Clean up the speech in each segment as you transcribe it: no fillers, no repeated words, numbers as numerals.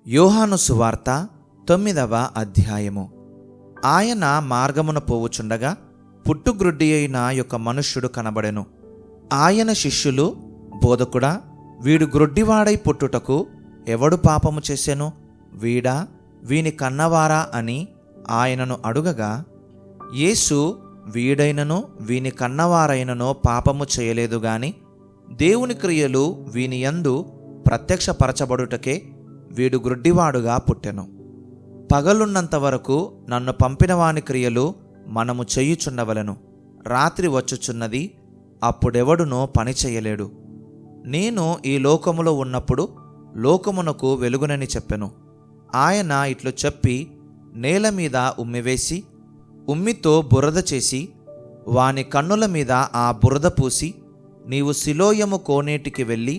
యోహాను సువార్త 9వ అధ్యాయము. ఆయన మార్గమున పోవుచుండగా పుట్టుగ్రుడ్డి అయిన ఒక మనుష్యుడు కనబడెను. ఆయన శిష్యులు, బోధకుడా, వీడు గ్రుడ్డివాడై పుట్టుటకు ఎవడు పాపము చేసెను? వీడా, వీని కన్నవారా అని ఆయనను అడుగగా, యేసు, వీడైనను వీని కన్నవారైనను పాపము చేయలేదు గాని దేవుని క్రియలు వీని యందు ప్రత్యక్షపరచబడుటకే వీడు గ్రుడ్డివాడుగా పుట్టెను. పగలున్నంత వరకు నన్ను పంపినవాని క్రియలు మనము చేయుచుండవలెను. రాత్రి వచ్చుచున్నది, అప్పుడెవడునో పని చేయలేడు. నేను ఈ లోకములో ఉన్నప్పుడు లోకమునకు వెలుగునని చెప్పెను. ఆయన ఇట్లు చెప్పి నేల మీద ఉమ్మివేసి ఉమ్మితో బురద చేసి వాని కన్నుల మీద ఆ బురద పూసి, నీవు సిలోయము కోనేటికి వెళ్ళి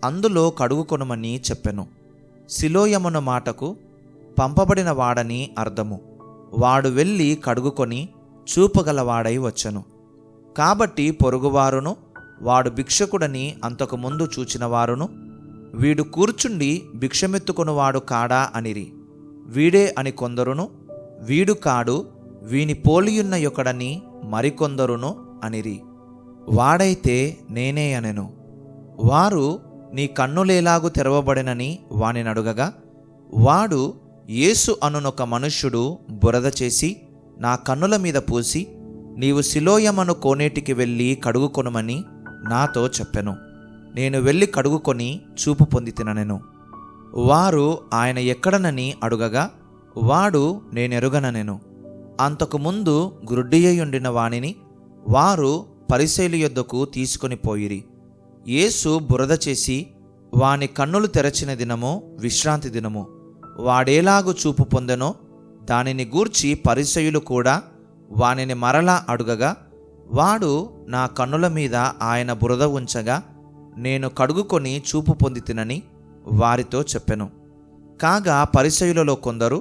అందులో కడుగుకొనుమని చెప్పెను. సిలోయమున మాటకు పంపబడిన వాడని అర్థము. వాడు వెళ్ళి కడుగుకొని చూపగలవాడై వచ్చెను. కాబట్టి పొరుగువారును వాడు భిక్షకుడని అంతకుముందు చూచిన వారును, వీడు కూర్చుండి భిక్షమెత్తుకొనువాడు కాడా అనిరి. వీడే అని కొందరును, వీడు కాడు, వీని పోలియున్న యొకడని మరికొందరును అనిరి. వాడైతే నేనే అనెను. వారు, నీ కన్నులేలాగు తెరవబడినని వానినడుగగా, వాడు, యేసు అనునొక మనుష్యుడు బురద చేసి నా కన్నుల మీద పూసి, నీవు సిలోయమను కోనేటికి వెళ్ళి కడుగుకొనుమని నాతో చెప్పెను. నేను వెళ్ళి కడుగుకొని చూపు పొందితిననెను. వారు ఆయన ఎక్కడనని అడుగగా, వాడు నేనెరుగననెను. అంతకుముందు గ్రుడ్డియయుండిన వానిని వారు పరిసయ్యుల యొద్దకు తీసుకొని పోయిరి. యేసు బురద చేసి వాని కన్నులు తెరచిన దినము విశ్రాంతి దినము. వాడేలాగు చూపు పొందెనో దానిని గూర్చి పరిసయ్యులు కూడా వానిని మరలా అడుగగా, వాడు నా కన్నుల మీద ఆయన బురద ఉంచగా నేను కడుగుకొని చూపు పొందితినని వారితో చెప్పెను. కాగా పరిసయ్యులలో కొందరు,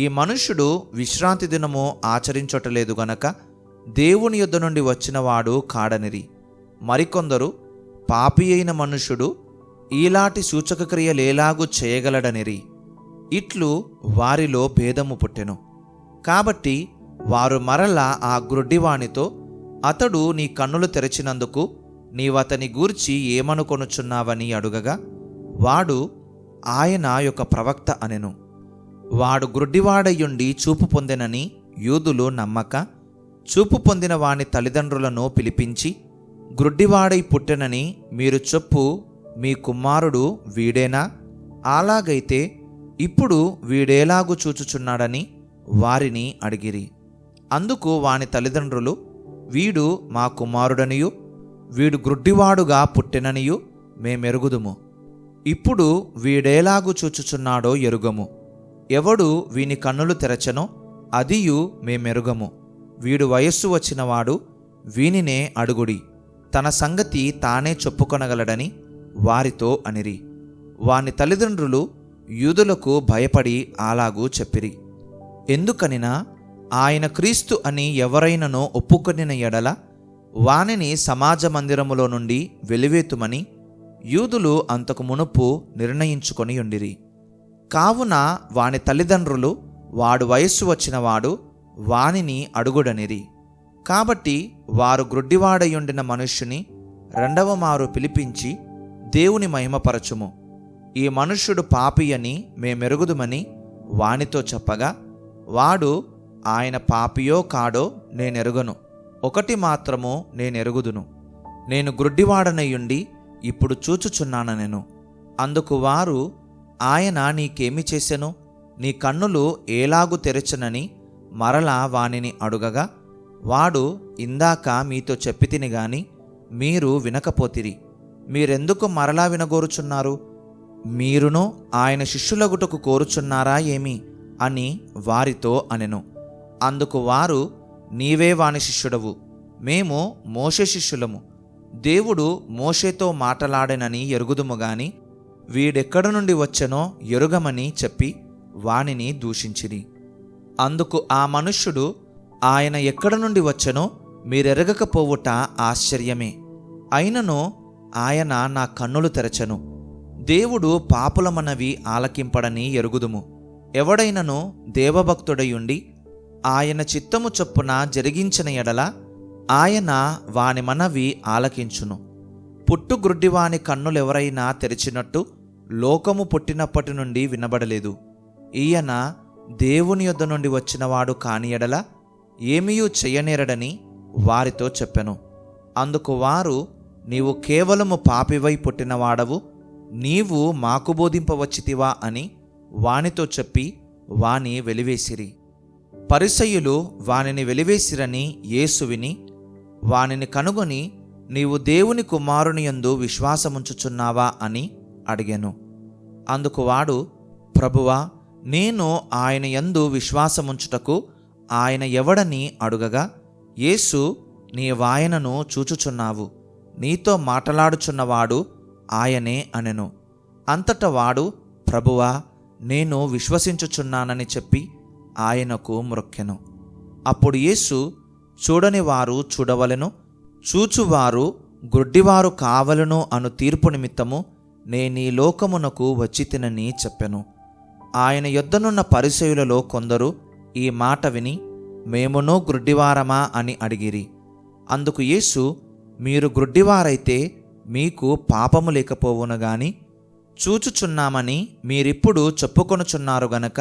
ఈ మనుష్యుడు విశ్రాంతి దినము ఆచరించటలేదు గనక దేవుని యొద్ద నుండి వచ్చినవాడు కాడనిరి. మరికొందరు, పాపి అయిన మనుష్యుడు ఈలాటి సూచకక్రియలేలాగు చేయగలడనిరి. ఇట్లు వారిలో భేదము పుట్టెను. కాబట్టి వారు మరలా ఆ గ్రుడ్డివానితో, అతడు నీ కన్నులు తెరచినందుకు నీవతని గూర్చి ఏమనుకొనుచున్నావని అడుగగా, వాడు, ఆయన యొక్క ప్రవక్త అనెను. వాడు గ్రుడ్డివాడయుండి చూపు పొందెనని యూదులు నమ్మక, చూపు పొందిన వాని తల్లిదండ్రులను పిలిపించి, గ్రుడ్డివాడై పుట్టెనని మీరు చెప్పు మీ కుమారుడు వీడేనా? అలాగైతే ఇప్పుడు వీడేలాగు చూచుచున్నాడని వారిని అడిగిరి. అందుకు వాని తల్లిదండ్రులు, వీడు మా కుమారుడనియు వీడు గ్రుడ్డివాడుగా పుట్టెననియు మేమెరుగుదుము. ఇప్పుడు వీడేలాగు చూచుచున్నాడో ఎరుగము. ఎవడు వీని కన్నులు తెరచెనో అదియు మేమెరుగము. వీడు వయస్సు వచ్చినవాడు, వీనినే అడుగుడి, తన సంగతి తానే చెప్పుకొనగలడని వారితో అనిరి. వాని తల్లిదండ్రులు యూదులకు భయపడి అలాగూ చెప్పిరి. ఎందుకనినా ఆయన క్రీస్తు అని ఎవరైనను ఒప్పుకొనిన ఎడల వానిని సమాజ మందిరములో నుండి వెలివేతుమని యూదులు అంతకు మునుపు నిర్ణయించుకొని ఉండిరి. కావున వాని తల్లిదండ్రులు వాడు వయస్సు వచ్చినవాడు, వానిని అడుగుడనిరి. కాబట్టి వారు గ్రుడ్డివాడయుండిన మనుష్యుని రెండవ మారు పిలిపించి, దేవుని మహిమపరచుము, ఈ మనుష్యుడు పాపి అని మేమెరుగుదుమని వానితో చెప్పగా, వాడు, ఆయన పాపియో కాడో నేనెరుగను. ఒకటి మాత్రము నేనెరుగుదును, నేను గ్రుడ్డివాడనయుండి ఇప్పుడు చూచుచున్నాననెను. అందుకు వారు, ఆయన నీకేమి చేసెను? నీ కన్నులు ఏలాగు తెరచనని మరలా వానిని అడుగగా, వాడు, ఇందాక మీతో చెప్పితిని గాని మీరు వినకపోతిరి. మీరెందుకు మరలా వినగోరుచున్నారు? మీరును ఆయన శిష్యులగుటకు కోరుచున్నారా ఏమి అని వారితో అనెను. అందుకు వారు, నీవే వాని శిష్యుడవు, మేము మోషే శిష్యులము. దేవుడు మోషేతో మాటలాడెనని ఎరుగుదుము గాని వీడెక్కడ నుండి వచ్చెనో ఎరుగమని చెప్పి వానిని దూషించిరి. అందుకు ఆ మనుష్యుడు, ఆయన ఎక్కడ నుండి వచ్చెనో మీరెరగకపోవుట ఆశ్చర్యమే. అయినను ఆయన నా కన్నులు తెరచెను. దేవుడు పాపులమనవి ఆలకింపడని ఎరుగుదుము. ఎవడైనను దేవభక్తుడయుండి ఆయన చిత్తము చొప్పున జరిగించిన ఎడల ఆయన వాని మనవి ఆలకించును. పుట్టుగ్రుడ్డివాని కన్నులెవరైనా తెరిచినట్టు లోకము పుట్టినప్పటి నుండి వినబడలేదు. ఈయన దేవుని యొద్ద నుండి వచ్చినవాడు కాని ఎడల ఏమీయూ చెయ్యనేరడని వారితో చెప్పెను. అందుకు వారు, నీవు కేవలము పాపివై పుట్టినవాడవు, నీవు మాకు బోధింపవచ్చితివా అని వానితో చెప్పి వాని వెలివేసిరి. పరిసయ్యులు వానిని వెలివేసిరని యేసు విని వానిని కనుగొని, నీవు దేవుని కుమారుని యందు విశ్వాసముంచుచున్నావా అని అడిగెను. అందుకు వాడు, ప్రభువా, నేను ఆయన యందు విశ్వాసముంచుటకు ఆయన ఎవడని అడుగగా, యేసు, నీవాయనను చూచుచున్నావు, నీతో మాటలాడుచున్నవాడు ఆయనే అనెను. అంతట వాడు, ప్రభువా, నేను విశ్వసించుచున్నానని చెప్పి ఆయనకు మ్రొక్కెను. అప్పుడు యేసు, చూడని వారు చూడవలెను, చూచువారు గ్రుడ్డివారు కావలెను అను తీర్పు నిమిత్తము నేనీ లోకమునకు వచ్చితినని చెప్పెను. ఆయన యొద్దనున్న పరిసయ్యులలో కొందరు ఈ మాట విని, మేమునూ గ్రుడ్డివారమా అని అడిగిరి. అందుకు యేసు, మీరు గ్రుడ్డివారైతే మీకు పాపము లేకపోవును గాని చూచుచున్నామని మీరిప్పుడు చెప్పుకొనుచున్నారు గనక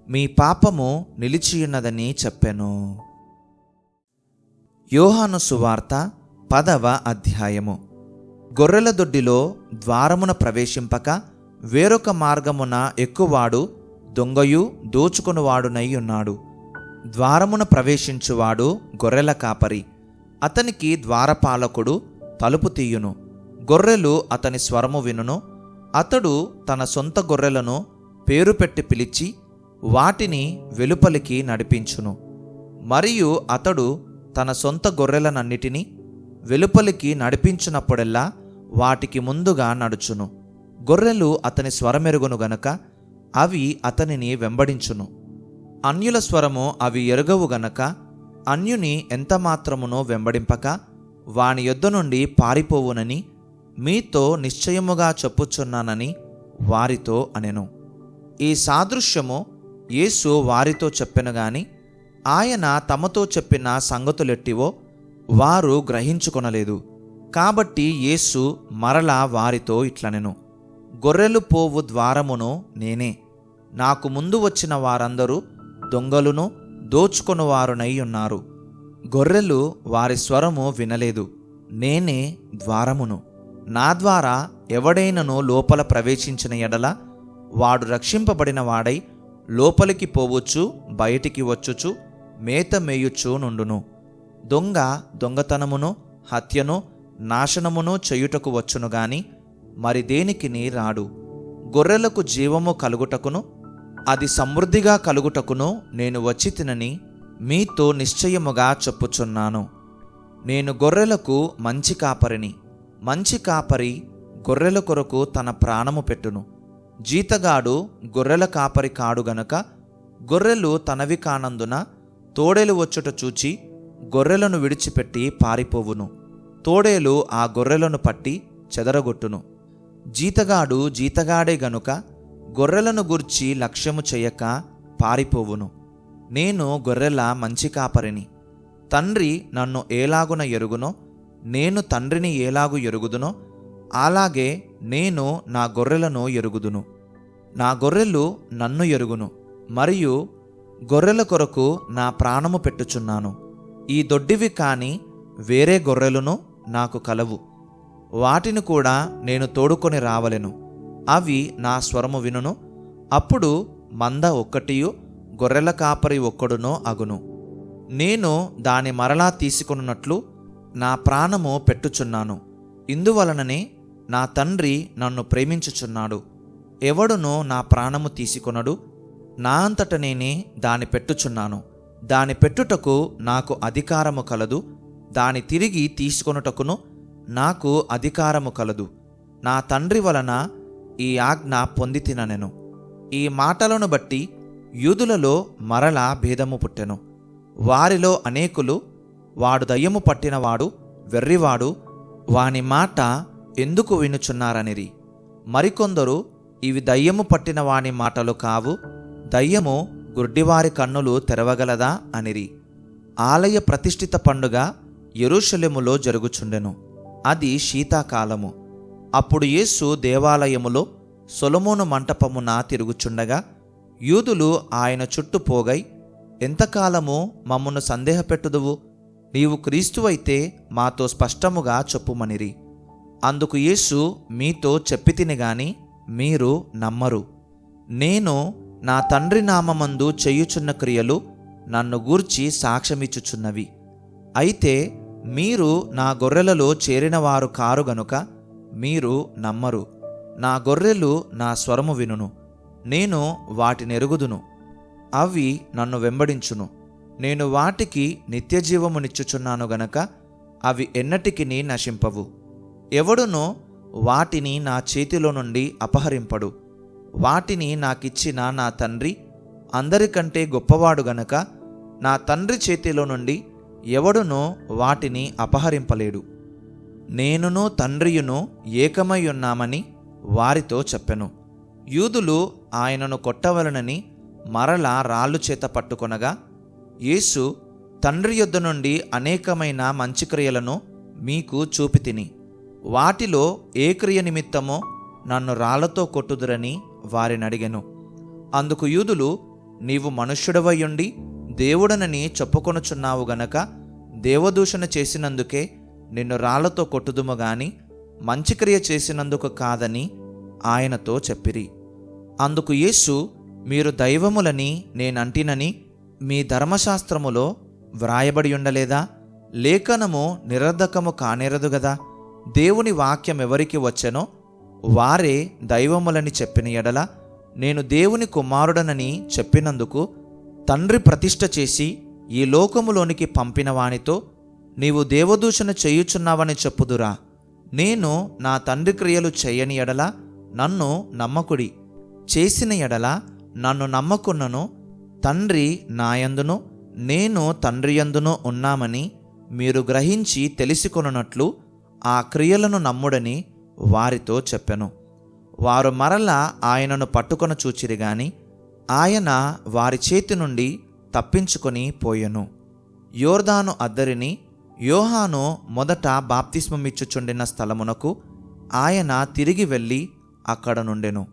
మీ పాపము నిలిచియున్నదని చెప్పెను. యోహాను సువార్త 10వ అధ్యాయము. గొర్రెల దొడ్డిలో ద్వారమున ప్రవేశింపక వేరొక మార్గమున ఎక్కువాడు దొంగయు దోచుకొనువాడునై ఉన్నాడు. ద్వారమున ప్రవేశించువాడు గొర్రెల కాపరి. అతనికి ద్వారపాలకుడు తలుపు తీయును. గొర్రెలు అతని స్వరము వినును. అతడు తన సొంత గొర్రెలను పేరు పెట్టి పిలిచి వాటిని వెలుపలికి నడిపించును. మరియు అతడు తన సొంత గొర్రెలనన్నిటినీ వెలుపలికి నడిపించినప్పుడెల్లా వాటికి ముందుగా నడుచును. గొర్రెలు అతని స్వరమెరుగును గనక అవి అతనిని వెంబడించును. అన్యుల స్వరము అవి ఎరుగవు గనక అన్యుని ఎంతమాత్రమునో వెంబడింపక వాని యొద్ద నుండి పారిపోవునని మీతో నిశ్చయముగా చెప్పుచున్నానని వారితో అనెను. ఈ సాదృశ్యము యేసు వారితో చెప్పెను గాని ఆయన తమతో చెప్పిన సంగతులెట్టివో వారు గ్రహించుకొనలేదు. కాబట్టి యేసు మరలా వారితో ఇట్లనెను, గొర్రెలు పోవు ద్వారమును నేనే. నాకు ముందు వచ్చిన వారందరూ దొంగలును దోచుకొనువారునై ఉన్నారు. గొర్రెలు వారి స్వరము వినలేదు. నేనే ద్వారమును. నా ద్వారా ఎవడైనను లోపల ప్రవేశించిన ఎడల వాడు రక్షింపబడిన వాడై లోపలికి పోవచ్చు, బయటికి వచ్చుచు మేత మేయుచు నుండును. దొంగ దొంగతనమును, హత్యను, నాశనమును చేయుటకు వచ్చును గాని మరి దేనికిని రాడు. గొర్రెలకు జీవము కలుగుటకును అది సమృద్ధిగా కలుగుటకును నేను వచ్చి తినని మీతో నిశ్చయముగా చెప్పుచున్నాను. నేను గొర్రెలకు మంచి కాపరిని. మంచి కాపరి గొర్రెల కొరకు తన ప్రాణము పెట్టును. జీతగాడు గొర్రెల కాపరి కాడు గనుక గొర్రెలు తనవి కానందున తోడేలు వచ్చుట చూచి గొర్రెలను విడిచిపెట్టి పారిపోవును. తోడేలు ఆ గొర్రెలను పట్టి చెదరగొట్టును. జీతగాడు జీతగాడే గనుక గొర్రెలను గూర్చి లక్ష్యము చేయక పారిపోవును. నేను గొర్రెల మంచి కాపరిని. తండ్రి నన్ను ఏలాగున ఎరుగునో నేను తండ్రిని ఏలాగు ఎరుగుదునో అలాగే నేను నా గొర్రెలను ఎరుగుదును. నా గొర్రెలు నన్ను ఎరుగును మరియు గొర్రెల కొరకు నా ప్రాణము పెట్టుచున్నాను. ఈ దొడ్డివి కాని వేరే గొర్రెలను నాకు కలవు. వాటిని కూడా నేను తోడుకొని రావలెను. అవి నా స్వరము వినును. అప్పుడు మంద ఒక్కటియు గొర్రెల కాపరి ఒక్కడునో అగును. నేను దాని మరలా తీసుకొనున్నట్లు నా ప్రాణము పెట్టుచున్నాను. ఇందువలననే నా తండ్రి నన్ను ప్రేమించుచున్నాడు. ఎవడునో నా ప్రాణము తీసుకొనడు. నా అంతట నేనే దాని పెట్టుచున్నాను. దాని పెట్టుటకు నాకు అధికారము కలదు. దాని తిరిగి తీసుకొనుటకును నాకు అధికారము కలదు. నా తండ్రి వలన ఈ ఆజ్ఞ పొందితిననెను. ఈ మాటలను బట్టి యూదులలో మరలా భేదము పుట్టెను. వారిలో అనేకులు, వాడు దయ్యము పట్టినవాడు, వెర్రివాడు, వాని మాట ఎందుకు వినుచున్నారనిరి. మరికొందరు, ఇవి దయ్యము పట్టిన వాని మాటలు కావు, దయ్యము గుడ్డివారి కన్నులు తెరవగలదా అనిరి. ఆలయ ప్రతిష్ఠిత పండుగ యెరూషలేములో జరుగుచుండెను. అది శీతాకాలము. అప్పుడు యేసు దేవాలయములో సొలొమోను మంటపమున తిరుగుచుండగా యూదులు ఆయన చుట్టూ పోగై, ఎంతకాలము మమ్మను సందేహపెట్టుదువు? నీవు క్రీస్తువైతే మాతో స్పష్టముగా చెప్పుమనిరి. అందుకు యేసు, మీతో చెప్పితిని గాని మీరు నమ్మరు. నేను నా తండ్రి నామమందు చేయుచున్న క్రియలు నన్ను గూర్చి సాక్ష్యమిచ్చుచున్నవి. అయితే మీరు నా గొర్రెలలో చేరినవారు కారు గనుక మీరు నమ్మరు. నా గొర్రెలు నా స్వరము వినును, నేను వాటినెరుగుదును, అవి నన్ను వెంబడించును. నేను వాటికి నిత్యజీవమునిచ్చుచున్నాను గనక అవి ఎన్నటికిని నశింపవు. ఎవడునో వాటిని నా చేతిలో నుండి అపహరింపడు. వాటిని నాకిచ్చిన నా తండ్రి అందరికంటే గొప్పవాడు గనక నా తండ్రి చేతిలో నుండి ఎవడునో వాటిని అపహరింపలేడు. నేనును తండ్రియును ఏకమై ఉన్నామని వారితో చెప్పెను. యూదులు ఆయనను కొట్టవలనని మరలా రాళ్ళు చేత పట్టుకొనగా యేసు, తండ్రి యొద్ద నుండి అనేకమైన మంచి క్రియలను మీకు చూపితిని. వాటిలో ఏ క్రియ నిమిత్తమో నన్ను రాళ్లతో కొట్టుదురని వారినడిగెను. అందుకు యూదులు, నీవు మనుష్యుడవయ్యుండి దేవుడనని చెప్పుకొనుచున్నావు గనక దేవదూషణ చేసినందుకే నిన్ను రాళ్లతో కొట్టుదుము గాని మంచి క్రియ చేసినందుకు కాదని ఆయనతో చెప్పిరి. అందుకు యేసు, మీరు దైవములని నేనంటినని మీ ధర్మశాస్త్రములో వ్రాయబడి ఉండలేదా? లేఖనము నిరర్ధకము కానేరదు గదా. దేవుని వాక్యం ఎవరికి వచ్చెనో వారే దైవములని చెప్పిన ఎడల, నేను దేవుని కుమారుడనని చెప్పినందుకు తండ్రి ప్రతిష్ఠ చేసి ఈ లోకములోనికి పంపిన వానితో నీవు దేవదూషణ చేయుచున్నావని చెప్పుదురా? నేను నా తండ్రి క్రియలు చేయని ఎడల నన్ను నమ్మకుడి, చేసిన ఎడల నన్ను నమ్మకున్నను. తండ్రి నాయందును నేను తండ్రియందును ఉన్నామని మీరు గ్రహించి తెలిసికొనున్నట్లు ఆ క్రియలను నమ్ముడని వారితో చెప్పెను. వారు మరలా ఆయనను పట్టుకొని చూచిరి గాని ఆయన వారి చేతి నుండి తప్పించుకొని పోయెను. యోర్దాను అద్దరిని యోహాను మొదట బాప్తిస్మమిచ్చుచుండిన స్థలమునకు ఆయన తిరిగి వెళ్ళి అక్కడ నుండెను.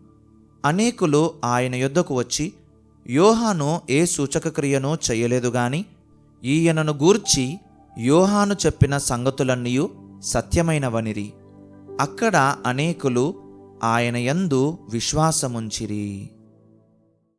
అనేకులు ఆయన యొద్దకు వచ్చి, యోహాను ఏ సూచక క్రియను చేయలేదు గాని ఈయనను గూర్చి యోహాను చెప్పిన సంగతులన్నీయు సత్యమైనవనిరి. అక్కడ అనేకులు ఆయన యందు విశ్వాసముంచిరి.